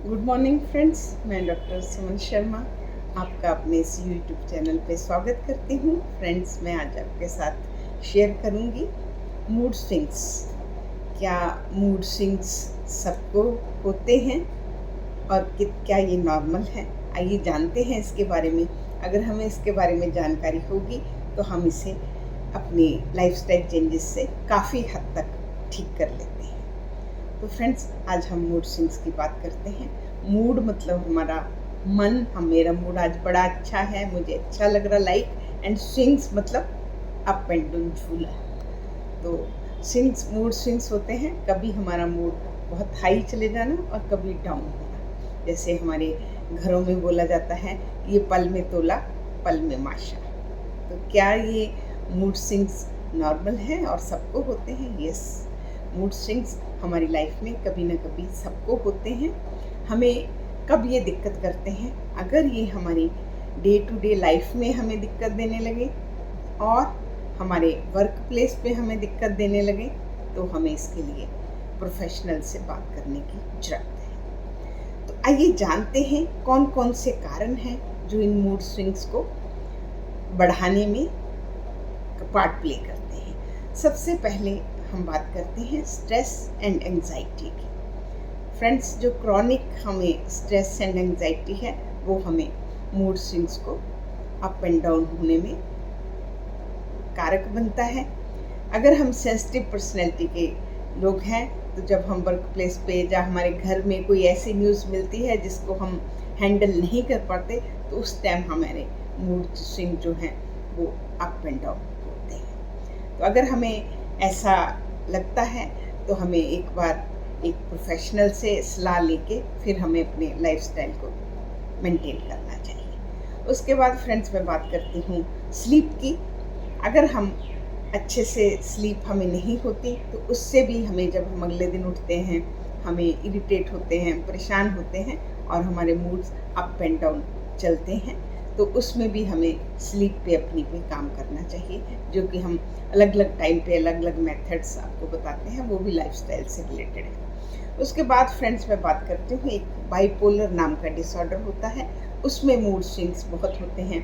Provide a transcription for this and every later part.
Good morning friends, मैं doctor Suman Sharma आपका अपने इस यूट्यूब चैनल पे स्वागत करती हूँ। फ्रेंड्स, मैं आज आपके साथ शेयर करूँगी मूड स्विंग्स। क्या मूड स्विंग्स सबको होते हैं और क्या ये नॉर्मल है? आइए जानते हैं इसके बारे में। अगर हमें इसके बारे में जानकारी होगी तो हम इसे अपनी लाइफस्टाइल चेंजेस से काफ़ी हद तक ठीक कर लेते हैं। तो फ्रेंड्स, आज हम मूड स्विंग्स की बात करते हैं। मूड मतलब हमारा मन। मेरा मूड आज बड़ा अच्छा है, मुझे अच्छा लग रहा, लाइक। एंड स्विंग्स मतलब अप एंड डाउन झूला। तो स्विंग्स, मूड स्विंग्स होते हैं। कभी हमारा मूड बहुत हाई चले जाना और कभी डाउन होना। जैसे हमारे घरों में बोला जाता है, ये पल में तोला पल में माशा। तो क्या ये मूड स्विंग्स नॉर्मल है और सबको होते हैं? यस, मूड स्विंग्स हमारी लाइफ में कभी ना कभी सबको होते हैं। हमें कब ये दिक्कत करते हैं? अगर ये हमारी डे टू डे लाइफ में हमें दिक्कत देने लगे और हमारे वर्क प्लेस पे हमें दिक्कत देने लगे, तो हमें इसके लिए प्रोफेशनल से बात करने की जरूरत है। तो आइए जानते हैं कौन कौन से कारण हैं जो इन मूड स्विंग्स को बढ़ाने में पार्ट प्ले करते हैं। सबसे पहले हम बात करते हैं स्ट्रेस एंड एंजाइटी की। फ्रेंड्स, जो क्रॉनिक हमें स्ट्रेस एंड एंजाइटी है, वो हमें मूड स्विंग्स को अप एंड डाउन होने में कारक बनता है। अगर हम सेंसिटिव पर्सनैलिटी के लोग हैं, तो जब हम वर्क प्लेस पे या हमारे घर में कोई ऐसी न्यूज़ मिलती है जिसको हम हैंडल नहीं कर पाते, तो उस टाइम हमारे मूड स्विंग जो हैं वो अप एंड डाउन होते हैं। तो अगर हमें ऐसा लगता है तो हमें एक बार एक प्रोफेशनल से सलाह लेके फिर हमें अपने लाइफस्टाइल को मेंटेन करना चाहिए। उसके बाद फ्रेंड्स, मैं बात करती हूँ स्लीप की। अगर हम अच्छे से स्लीप हमें नहीं होती, तो उससे भी हमें, जब हम अगले दिन उठते हैं, हमें इरिटेट होते हैं, परेशान होते हैं और हमारे मूड्स अप एंड डाउन चलते हैं, तो उसमें भी हमें स्लीप पे अपनी पे काम करना चाहिए, जो कि हम अलग अलग टाइम पे अलग अलग मेथड्स आपको बताते हैं, वो भी लाइफस्टाइल से रिलेटेड है। उसके बाद फ्रेंड्स, मैं बात करती हूँ, एक बाइपोलर नाम का डिसऑर्डर होता है। उसमें मूड स्विंग्स बहुत होते हैं,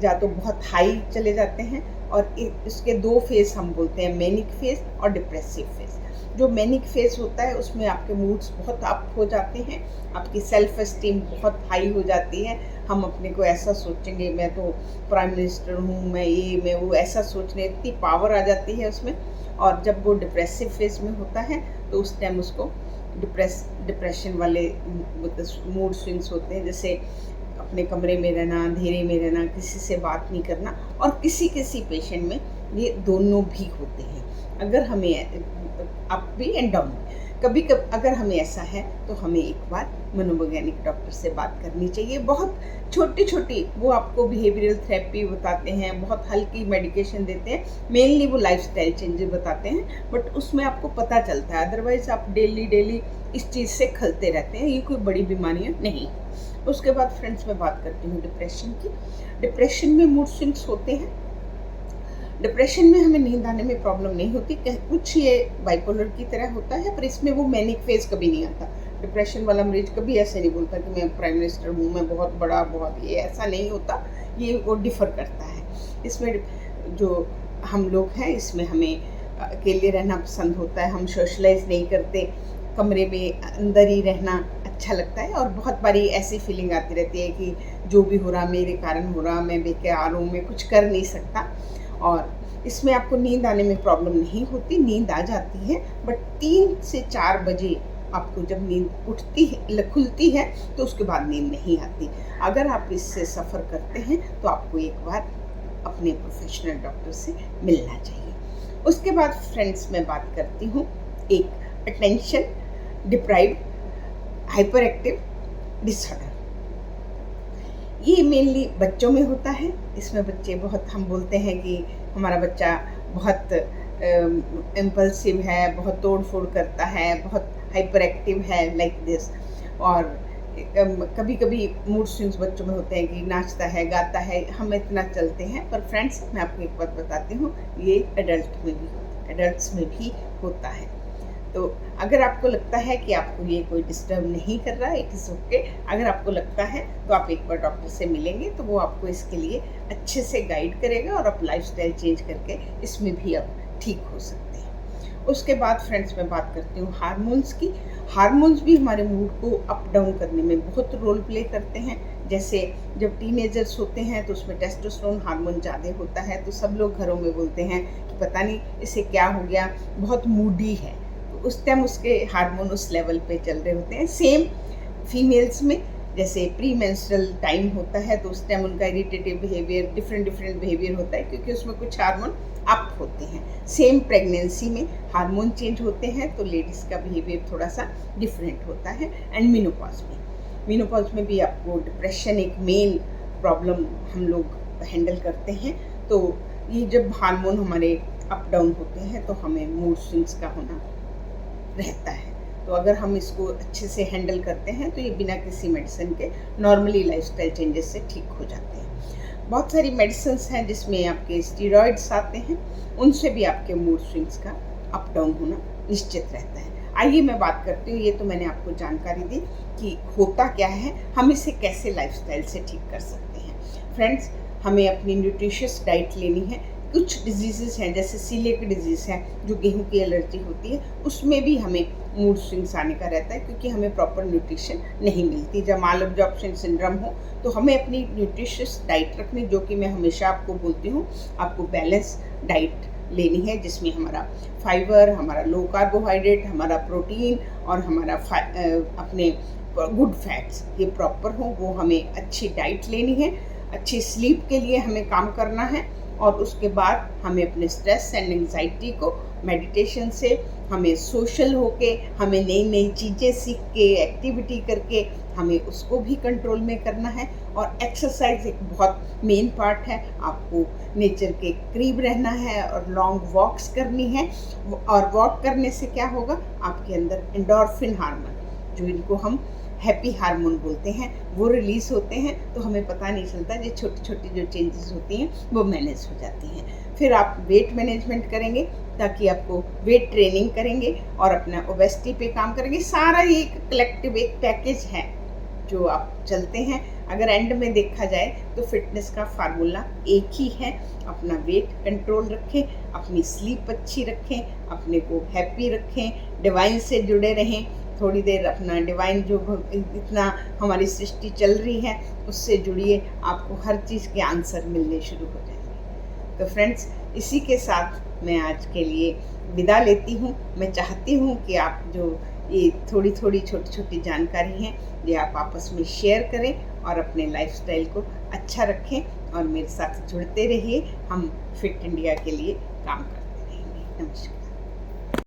या तो बहुत हाई चले जाते हैं, और इसके दो फेज हम बोलते हैं, मैनिक फेज और डिप्रेसिव फेज। जो मैनिक फेज होता है उसमें आपके मूड्स बहुत अप हो जाते हैं, आपकी सेल्फ एस्टीम बहुत हाई हो जाती है। हम अपने को ऐसा सोचेंगे, मैं तो प्राइम मिनिस्टर हूँ, मैं ये मैं वो, ऐसा सोचने इतनी पावर आ जाती है उसमें। और जब वो डिप्रेसिव फेज में होता है, तो उस टाइम उसको डिप्रेशन वाले मूड स्विंग्स होते हैं, जैसे अपने कमरे में रहना, अंधेरे में रहना, किसी से बात नहीं करना। और किसी किसी पेशेंट में ये दोनों भी होते हैं। अगर हमें अप भी एंड डाउन, कभी कभी अगर हमें ऐसा है, तो हमें एक बार मनोवैज्ञानिक डॉक्टर से बात करनी चाहिए। बहुत छोटी छोटी वो आपको बिहेवियरल थेरेपी बताते हैं, बहुत हल्की मेडिकेशन देते हैं, मेनली वो लाइफस्टाइल चेंजेस बताते हैं, बट उसमें आपको पता चलता है। अदरवाइज आप डेली डेली इस चीज़ से खलते रहते हैं, ये कोई बड़ी बीमारियाँ नहीं। उसके बाद फ्रेंड्स, मैं बात करती हूँ डिप्रेशन की। डिप्रेशन में मूड स्विंग्स होते हैं। डिप्रेशन में हमें नींद आने में प्रॉब्लम नहीं होती, कुछ ये बाइपोलर की तरह होता है, पर इसमें वो मैनिक फेज कभी नहीं आता। डिप्रेशन वाला मरीज कभी ऐसे नहीं बोलता कि मैं प्राइम मिनिस्टर हूँ, मैं बहुत बड़ा, बहुत ये, ऐसा नहीं होता। ये वो डिफर करता है। इसमें जो हम लोग हैं, इसमें हमें अकेले रहना पसंद होता है, हम सोशलाइज नहीं करते, कमरे में अंदर ही रहना अच्छा लगता है। और बहुत बारी ऐसी फीलिंग आती रहती है कि जो भी हो रहा मेरे कारण हो रहा, मैं बेकार हूँ, मैं कुछ कर नहीं सकता। और इसमें आपको नींद आने में प्रॉब्लम नहीं होती, नींद आ जाती है, बट 3 से 4 बजे आपको जब नींद उठती है, खुलती है, तो उसके बाद नींद नहीं आती। अगर आप इससे सफ़र करते हैं, तो आपको एक बार अपने प्रोफेशनल डॉक्टर से मिलना चाहिए। उसके बाद फ्रेंड्स, मैं बात करती हूँ एक attention deprived hyper active disorder. ये मेनली बच्चों में होता है। इसमें बच्चे बहुत, हम बोलते हैं कि हमारा बच्चा बहुत इम्पल्सिव है, बहुत तोड़ फोड़ करता है, बहुत हाइपर एक्टिव है, लाइक दिस। और कभी कभी मूड स्विंग्स बच्चों में होते हैं कि नाचता है, गाता है, हम इतना चलते हैं। पर फ्रेंड्स, मैं आपको एक बात बताती हूँ, ये एडल्ट्स में भी होता है। तो अगर आपको लगता है कि आपको ये कोई डिस्टर्ब नहीं कर रहा है, इट इज़ ओके। अगर आपको लगता है तो आप एक बार डॉक्टर से मिलेंगे, तो वो आपको इसके लिए अच्छे से गाइड करेगा और आप लाइफस्टाइल चेंज करके इसमें भी आप ठीक हो सकते हैं। उसके बाद फ्रेंड्स मैं बात करती हूँ हार्मोन्स की। हार्मोन्स भी हमारे मूड को अप डाउन करने में बहुत रोल प्ले करते हैं। जैसे जब टीनेजर्स होते हैं तो उसमें टेस्टोस्टेरोन हार्मोन ज़्यादा होता है, तो सब लोग घरों में बोलते हैं कि पता नहीं इसे क्या हो गया, बहुत मूडी है। तो उस टाइम उसके हार्मोन उस लेवल पे चल रहे होते हैं। सेम फीमेल्स में जैसे प्री मेंस्ट्रुअल टाइम होता है तो उस टाइम उनका इरिटेटिव बिहेवियर, डिफरेंट बिहेवियर होता है, क्योंकि उसमें कुछ हार्मोन अप होते हैं। सेम प्रेगनेंसी में हार्मोन चेंज होते हैं तो लेडीज़ का बिहेवियर थोड़ा सा डिफरेंट होता है। एंड मीनोपॉज में भी आपको डिप्रेशन एक मेन प्रॉब्लम हम लोग हैंडल करते हैं। तो ये जब हार्मोन हमारे अप डाउन होते हैं तो हमें मूड स्विंग्स का होना रहता है। तो अगर हम इसको अच्छे से हैंडल करते हैं तो ये बिना किसी मेडिसिन के नॉर्मली लाइफस्टाइल चेंजेस से ठीक हो जाते हैं। बहुत सारी मेडिसिन्स हैं जिसमें आपके स्टीरॉइड्स आते हैं, उनसे भी आपके मूड स्विंग्स का अप डाउन होना निश्चित रहता है। आइए मैं बात करती हूँ, ये तो मैंने आपको जानकारी दी कि होता क्या है, हम इसे कैसे लाइफस्टाइल से ठीक कर सकते हैं। फ्रेंड्स, हमें अपनी न्यूट्रिशियस डाइट लेनी है। कुछ डिजीज़ेस हैं जैसे सीलिएक डिजीज़ है जो गेहूं की एलर्जी होती है, उसमें भी हमें मूड स्विंग्स आने का रहता है क्योंकि हमें प्रॉपर न्यूट्रिशन नहीं मिलती। जब माल एब्जॉर्प्शन सिंड्रोम हो तो हमें अपनी न्यूट्रिशियस डाइट रखनी, जो कि मैं हमेशा आपको बोलती हूँ, आपको बैलेंस डाइट लेनी है जिसमें हमारा फाइबर, हमारा लो कार्बोहाइड्रेट, हमारा प्रोटीन और हमारा अपने गुड फैट्स ये प्रॉपर हो, वो हमें अच्छी डाइट लेनी है। अच्छी स्लीप के लिए हमें काम करना है और उसके बाद हमें अपने स्ट्रेस एंड एंग्जाइटी को मेडिटेशन से, हमें सोशल होके, हमें नई नई चीज़ें सीख के, एक्टिविटी करके हमें उसको भी कंट्रोल में करना है। और एक्सरसाइज एक बहुत मेन पार्ट है। आपको नेचर के करीब रहना है और लॉन्ग वॉक्स करनी है। और वॉक करने से क्या होगा, आपके अंदर एंडोर्फिन हार्मोन, जो इनको हम हैप्पी हार्मोन बोलते हैं, वो रिलीज होते हैं। तो हमें पता नहीं चलता, ये छोटी छोटी जो चेंजेस होती हैं वो मैनेज हो जाती हैं। फिर आप वेट मैनेजमेंट करेंगे ताकि आपको वेट ट्रेनिंग करेंगे और अपना ओबेसिटी पे काम करेंगे। सारा ये एक कलेक्टिव एक पैकेज है जो आप चलते हैं। अगर एंड में देखा जाए तो फिटनेस का फार्मूला एक ही है, अपना वेट कंट्रोल रखें, अपनी स्लीप अच्छी रखें, अपने को हैप्पी रखें, डिवाइन से जुड़े रहें। थोड़ी देर अपना डिवाइन जो इतना हमारी सृष्टि चल रही है उससे जुड़िए, आपको हर चीज़ के आंसर मिलने शुरू हो जाएंगे। तो फ्रेंड्स, इसी के साथ मैं आज के लिए विदा लेती हूँ। मैं चाहती हूँ कि आप जो ये थोड़ी थोड़ी छोटी छोटी जानकारी हैं ये आप आपस में शेयर करें और अपने लाइफस्टाइल को अच्छा रखें और मेरे साथ जुड़ते रहिए। हम फिट इंडिया के लिए काम करते रहेंगे। नमस्कार।